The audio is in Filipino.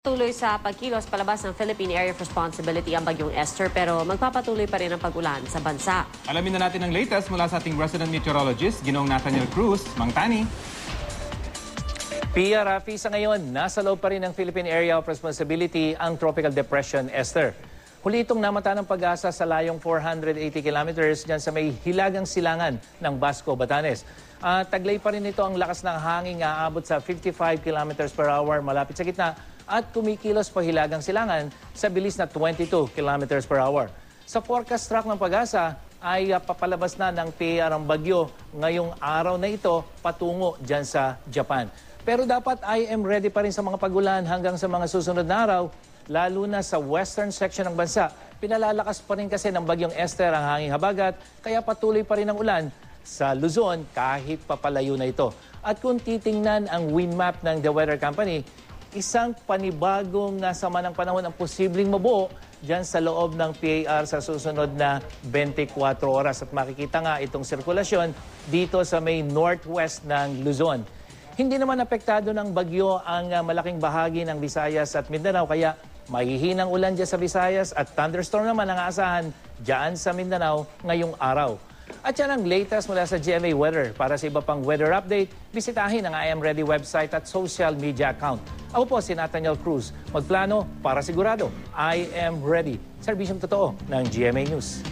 Tuloy sa pagkilos palabas ng Philippine Area of Responsibility ang bagyong Esther pero magpapatuloy pa rin ang pag-ulan sa bansa. Alamin na natin ang latest mula sa ating resident meteorologist, Ginoong Nathaniel Cruz. Mang Tani. Pia, Rafi, sa ngayon, nasa loob pa rin ng Philippine Area of Responsibility ang Tropical Depression Esther. Huli itong namata ng pag-asa sa layong 480 kilometers dyan sa may hilagang silangan ng Basco, Batanes. Taglay pa rin ito ang lakas ng hangin aabot sa 55 kilometers per hour malapit sa gitna at kumikilos pa hilagang silangan sa bilis na 22 kilometers per hour. Sa forecast track ng pag-asa ay papalabas na ng PAR ang bagyo ngayong araw na ito patungo dyan sa Japan. Pero dapat I am ready pa rin sa mga pagulan hanggang sa mga susunod na araw, lalo na sa western section ng bansa. Pinalalakas pa rin kasi ng bagyong Esther ang hanging habagat, kaya patuloy pa rin ang ulan sa Luzon kahit papalayo na ito. At kung titingnan ang wind map ng The Weather Company, isang panibagong sama ng panahon ang posibleng mabuo dyan sa loob ng PAR sa susunod na 24 oras. At makikita nga itong sirkulasyon dito sa may northwest ng Luzon. Hindi naman apektado ng bagyo ang malaking bahagi ng Visayas at Mindanao, kaya mahihinang ulan dyan sa Visayas at thunderstorm naman ang aasahan dyan sa Mindanao ngayong araw. At yan ang latest mula sa GMA Weather. Para sa iba pang weather update, bisitahin ang I Am Ready website at social media account. Ako po si Nathaniel Cruz. Magplano para sigurado, I am ready. Serbisyong totoo ng GMA News.